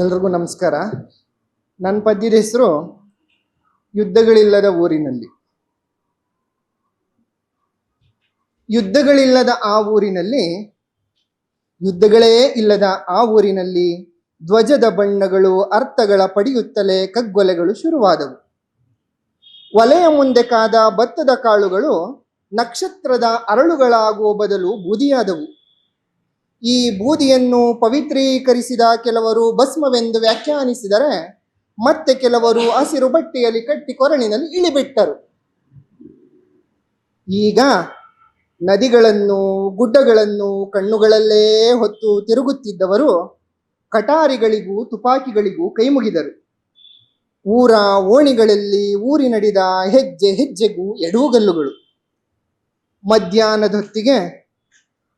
ಎಲ್ರಿಗೂ ನಮಸ್ಕಾರ. ನನ್ನ ಪದ್ಯದ ಹೆಸರು ಯುದ್ಧಗಳಿಲ್ಲದ ಊರಿನಲ್ಲಿ. ಯುದ್ಧಗಳಿಲ್ಲದ ಆ ಊರಿನಲ್ಲಿ, ಯುದ್ಧಗಳೇ ಇಲ್ಲದ ಆ ಊರಿನಲ್ಲಿ ಧ್ವಜದ ಬಣ್ಣಗಳು ಅರ್ಥಗಳ ಪಡೆಯುತ್ತಲೇ ಕಗ್ಗೊಲೆಗಳು ಶುರುವಾದವು. ಒಲೆಯ ಮುಂದೆ ಕಾದ ಭತ್ತದ ಕಾಳುಗಳು ನಕ್ಷತ್ರದ ಅರಳುಗಳಾಗುವ ಬದಲು ಬೂದಿಯಾದವು. ಈ ಬೂದಿಯನ್ನು ಪವಿತ್ರೀಕರಿಸಿದ ಕೆಲವರು ಭಸ್ಮವೆಂದು ವ್ಯಾಖ್ಯಾನಿಸಿದರೆ, ಮತ್ತೆ ಕೆಲವರು ಹಸಿರು ಬಟ್ಟೆಯಲ್ಲಿ ಕಟ್ಟಿ ಕೊರಳಿನಲ್ಲಿ ಇಳಿಬಿಟ್ಟರು. ಈಗ ನದಿಗಳನ್ನು ಗುಡ್ಡಗಳನ್ನು ಕಣ್ಣುಗಳಲ್ಲೇ ಹೊತ್ತು ತಿರುಗುತ್ತಿದ್ದವರು ಕಟಾರಿಗಳಿಗೂ ತುಪಾಕಿಗಳಿಗೂ ಕೈ ಮುಗಿದರು. ಊರ ಓಣಿಗಳಲ್ಲಿ ಊರಿ ನಡೆದ ಹೆಜ್ಜೆ ಹೆಜ್ಜೆಗೂ ಎಡವುಗಲ್ಲುಗಳು.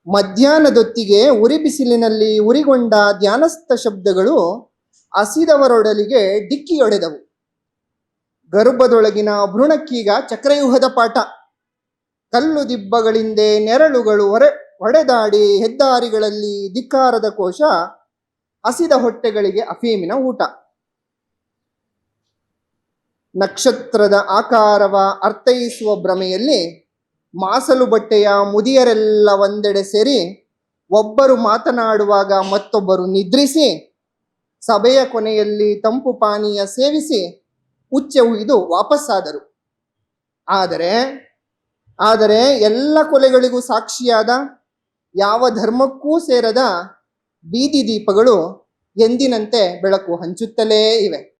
ಮಧ್ಯಾಹ್ನದೊತ್ತಿಗೆ ಉರಿ ಬಿಸಿಲಿನಲ್ಲಿ ಉರಿಗೊಂಡ ಧ್ಯಾನಸ್ಥ ಶಬ್ದಗಳು ಹಸಿದವರೊಡಲಿಗೆ ಡಿಕ್ಕಿಯೊಡೆದವು. ಗರ್ಭದೊಳಗಿನ ಭ್ರೂಣಕ್ಕೀಗ ಚಕ್ರವ್ಯೂಹದ ಪಾಠ. ಕಲ್ಲು ದಿಬ್ಬಗಳಿಂದೆ ನೆರಳುಗಳು ಹೊಡೆದಾಡಿ ಹೆದ್ದಾರಿಗಳಲ್ಲಿ ಧಿಕ್ಕಾರದ ಕೋಶ, ಹಸಿದ ಹೊಟ್ಟೆಗಳಿಗೆ ಅಫೀಮಿನ ಊಟ. ನಕ್ಷತ್ರದ ಆಕಾರವ ಅರ್ಥೈಸುವ ಭ್ರಮೆಯಲ್ಲಿ ಮಾಸಲು ಬಟ್ಟೆಯ ಮುದಿಯರೆಲ್ಲ ಒಂದೆಡೆ ಸೇರಿ ಒಬ್ಬರು ಮಾತನಾಡುವಾಗ ಮತ್ತೊಬ್ಬರು ನಿದ್ರಿಸಿ, ಸಭೆಯ ಕೊನೆಯಲ್ಲಿ ತಂಪು ಪಾನೀಯ ಸೇವಿಸಿ ಉಚ್ಚೆ ಉಯ್ದು ವಾಪಸ್ಸಾದರು. ಆದರೆ ಎಲ್ಲ ಕೊಲೆಗಳಿಗೂ ಸಾಕ್ಷಿಯಾದ, ಯಾವ ಧರ್ಮಕ್ಕೂ ಸೇರದ ಬೀದಿ ದೀಪಗಳು ಎಂದಿನಂತೆ ಬೆಳಕು ಹಂಚುತ್ತಲೇ ಇವೆ.